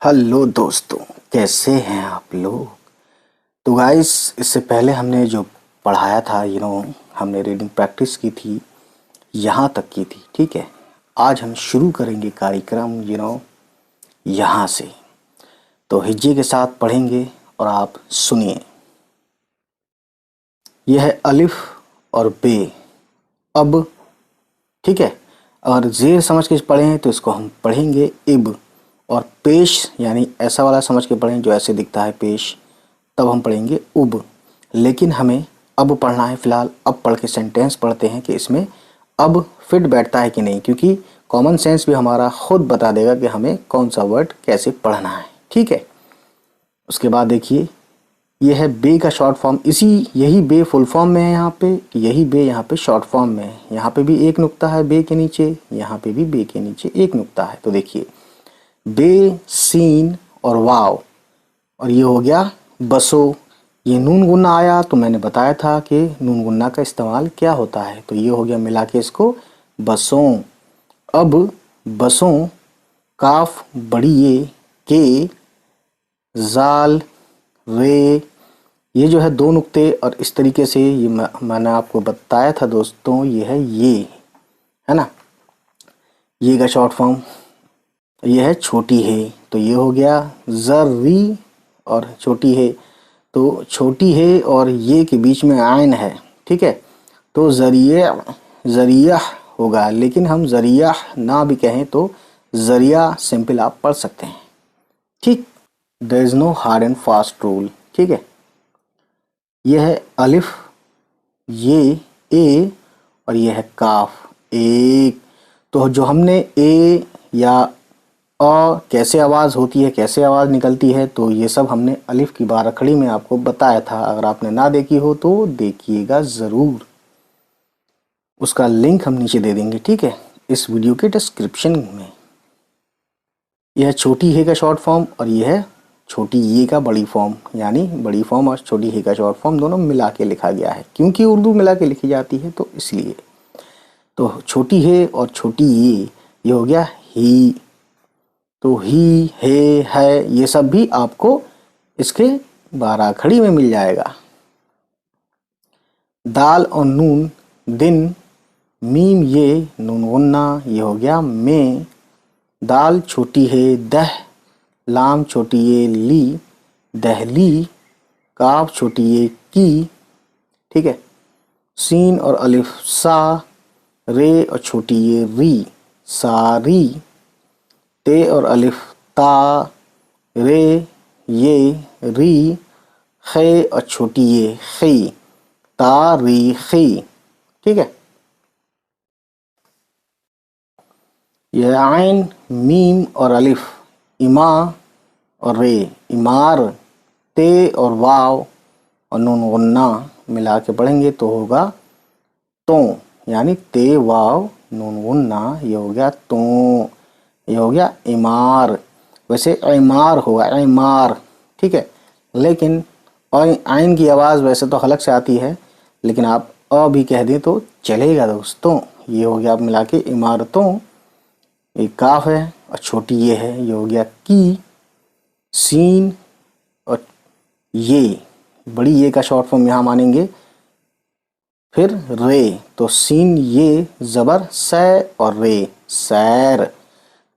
Hello दोस्तों, कैसे हैं आप लोग। तो गाइस, इससे पहले हमने जो पढ़ाया था हमने रीडिंग प्रैक्टिस की थी, यहाँ तक की थी। ठीक है, आज हम शुरू करेंगे कार्यक्रम यहाँ से। तो हिज्जे के साथ पढ़ेंगे और आप सुनिए। यह है अलिफ और बे। अब ठीक है, अगर जेर समझ के पढ़ें तो इसको हम पढ़ेंगे इब, और पेश यानी ऐसा वाला समझ के पढ़ें जो ऐसे दिखता है पेश, तब हम पढ़ेंगे उब। लेकिन हमें अब पढ़ना है फ़िलहाल। अब पढ़ के सेंटेंस पढ़ते हैं कि इसमें अब फिट बैठता है कि नहीं, क्योंकि कॉमन सेंस भी हमारा खुद बता देगा कि हमें कौन सा वर्ड कैसे पढ़ना है। ठीक है, उसके बाद देखिए, ये है बे का शॉर्ट फॉर्म। यही बे फुल फॉर्म में है यहाँ पे, यही बे यहाँ पे शॉर्ट फॉर्म में है। यहाँ पे भी एक नुक्ता है बे के नीचे, यहाँ पे भी बे के नीचे एक नुक्ता है। तो देखिए, बे, सीन और वाव, और ये हो गया बसो। ये नून गुन्ना आया तो मैंने बताया था कि नून गुन्ना का इस्तेमाल क्या होता है। तो ये हो गया मिला के इसको बसों। अब बसों, काफ बड़ी ये, के, जाल, रे, ये जो है दो नुक्ते, और इस तरीके से ये मैंने आपको बताया था दोस्तों, ये है ना, ये का शॉर्ट फॉर्म। ये है छोटी है, तो ये हो गया जर्री, और छोटी है तो छोटी है और ये के बीच में आयन है। ठीक है, तो जरिया होगा, लेकिन हम जरिया ना भी कहें तो जरिया सिंपल आप पढ़ सकते हैं। ठीक, there is no hard and fast rule. ठीक है, यह है अलिफ, ये ए, और ये है काफ एक। तो जो हमने ए या अ कैसे आवाज़ होती है, कैसे आवाज़ निकलती है, तो ये सब हमने अलिफ की बारखड़ी में आपको बताया था। अगर आपने ना देखी हो तो देखिएगा ज़रूर, उसका लिंक हम नीचे दे देंगे। ठीक है, इस वीडियो के डिस्क्रिप्शन में। यह छोटी हे का शॉर्ट फॉर्म, और यह है छोटी ये का बड़ी फॉर्म, यानी बड़ी फॉर्म और छोटी हे का शॉर्ट फॉर्म दोनों मिला के लिखा गया है, क्योंकि उर्दू मिला के लिखी जाती है तो इसलिए। तो छोटी हे और छोटी ये हो गया ही। तो ही, है, ये सब भी आपको इसके बाराखड़ी में मिल जाएगा। दाल और नून, दिन, मीम ये, नून गुन्ना, ये हो गया में। दाल छोटी है दह, लाम छोटी ये ली, दहली, काफ छोटी ये की। ठीक है, सीन और अलिफ सा, रे और छोटी ये री, सारी, ते और अलिफ ता, रे, ये, री, खे और छोटी ये खी, तारीखी। ठीक है, यह आइन, मीम और अलिफ, इमा और रे, इमार, ते और वाव और नून गुन्ना मिला के पढ़ेंगे तो होगा तो, यानी ते वाव नून गुन्ना, ये हो गया तो, ये हो गया इमार। वैसे इमार होगा, इमार। ठीक है, लेकिन आइन की आवाज़ वैसे तो हलक से आती है, लेकिन आप अ भी कह दें तो चलेगा दोस्तों। ये हो गया आप मिला के इमारतों। एक काफ है और छोटी ये है, ये हो गया की। सीन और ये, बड़ी ये का शॉर्ट फॉर्म यहाँ मानेंगे। फिर रे, तो सीन ये ज़बर सै, और रे सैर।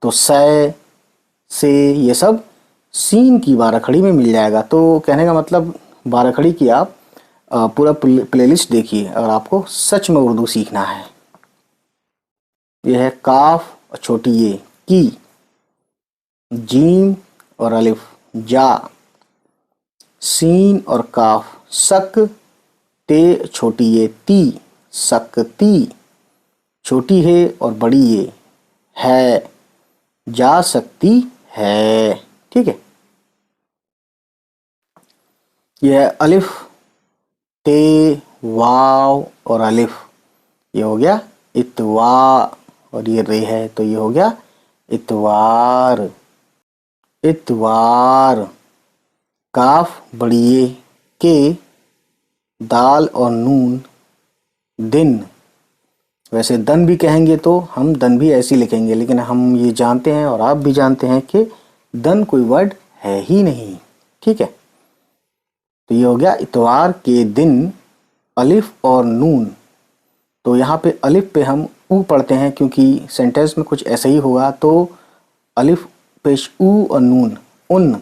तो सै से ये सब सीन की बाराखड़ी में मिल जाएगा। तो कहने का मतलब, बाराखड़ी की आप पूरा प्लेलिस्ट देखिए अगर आपको सच में उर्दू सीखना है। यह है काफ और छोटी ये की, जीम और अलिफ जा, सीन और काफ सक, ते छोटी ये ती, सकती, छोटी है और बड़ी ये है, जा सकती है। ठीक है, यह अलिफ, ते, वाव और अलिफ, ये हो गया इतवा, और ये रे है तो ये हो गया इतवार, इतवार। काफ बड़ी ये, के, दाल और नून, दिन। वैसे दन भी कहेंगे तो हम दन भी ऐसे लिखेंगे, लेकिन हम ये जानते हैं और आप भी जानते हैं कि दन कोई वर्ड है ही नहीं। ठीक है, तो ये हो गया इतवार के दिन अलिफ और नून। तो यहाँ पे अलिफ पे हम ऊ पढ़ते हैं क्योंकि सेंटेंस में कुछ ऐसा ही होगा। तो अलिफ पेश ऊ और नून उन।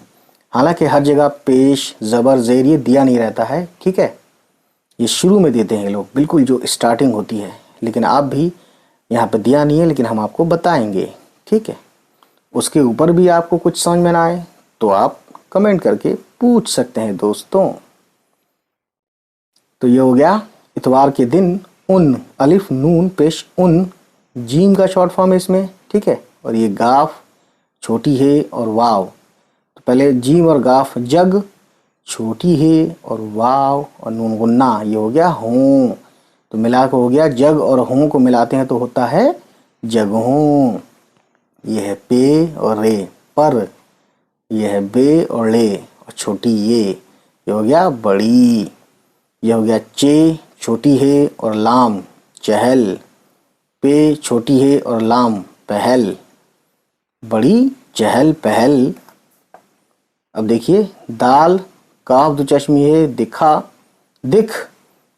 हालांकि हर जगह पेश ज़बर ज़ेर ये दिया नहीं रहता है। ठीक है, ये शुरू में देते हैं लोग, बिल्कुल जो स्टार्टिंग होती है, लेकिन आप भी यहाँ पे दिया नहीं है, लेकिन हम आपको बताएंगे। ठीक है, उसके ऊपर भी आपको कुछ समझ में ना आए तो आप कमेंट करके पूछ सकते हैं दोस्तों। तो ये हो गया इतवार के दिन उन, अलिफ नून पेश उन, जीम का शॉर्ट फॉर्म है इसमें। ठीक है, और ये गाफ छोटी है और वाव। तो पहले जीम और गाफ जग, छोटी है और वाव और नून गुन्ना, ये हो गया हों। तो मिला के हो गया जग और हों को मिलाते हैं तो होता है जगहों। ये है पे और रे पर, ये है बे और ले और छोटी ये हो गया बड़ी। ये हो गया चे छोटी है और लाम चहल, पे छोटी है और लाम पहल, बड़ी चहल पहल। अब देखिए दाल काफ दो चश्मी है दिखा दिख,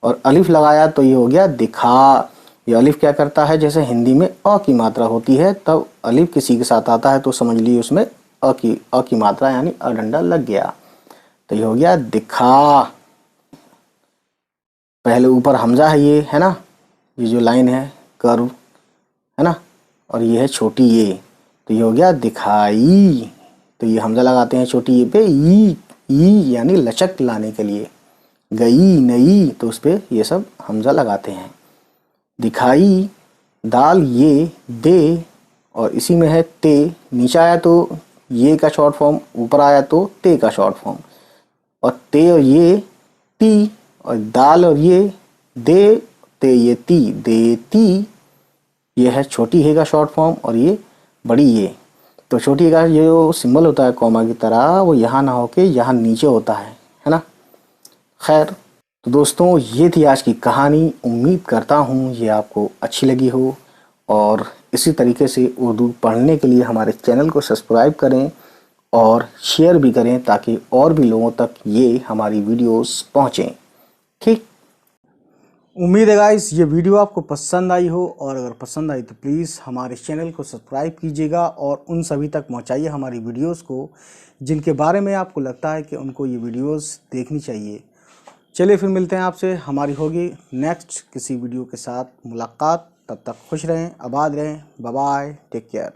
और अलिफ लगाया तो ये हो गया दिखा। ये अलिफ क्या करता है, जैसे हिंदी में अ की मात्रा होती है तब अलिफ किसी के साथ आता है तो समझ लीजिए उसमें अ की मात्रा यानी अडंडा लग गया। तो ये हो गया दिखा। पहले ऊपर हमजा है ये, है ना, ये जो लाइन है कर्व, है ना, और ये है छोटी ये, तो ये हो गया दिखाई। तो ये हमजा लगाते हैं छोटी ये पे, ई यानी लचक लाने के लिए। गई नई, तो उस पर ये सब हमजा लगाते हैं। दिखाई, दाल ये दे, और इसी में है ते, नीचे आया तो ये का शॉर्ट फॉर्म, ऊपर आया तो ते का शॉर्ट फॉर्म, और ते और ये ती, और दाल और ये दे ते ये ती देती। ये है छोटी है का शॉर्ट फॉर्म और ये बड़ी ये। तो छोटी का ये जो सिंबल होता है कॉमा की तरह, वो यहाँ ना होके यहाँ नीचे होता है ना। खैर, तो दोस्तों ये थी आज की कहानी। उम्मीद करता हूँ ये आपको अच्छी लगी हो, और इसी तरीके से उर्दू पढ़ने के लिए हमारे चैनल को सब्सक्राइब करें और शेयर भी करें ताकि और भी लोगों तक ये हमारी वीडियोस पहुँचें। ठीक, उम्मीद है गाइस ये वीडियो आपको पसंद आई हो, और अगर पसंद आई तो प्लीज़ हमारे चैनल को सब्सक्राइब कीजिएगा और उन सभी तक पहुंचाइए हमारी वीडियोस को जिनके बारे में आपको लगता है कि उनको ये वीडियोस देखनी चाहिए। चलिए फिर मिलते हैं आपसे, हमारी होगी नेक्स्ट किसी वीडियो के साथ मुलाकात। तब तक खुश रहें, आबाद रहें, बाय बाय, टेक केयर।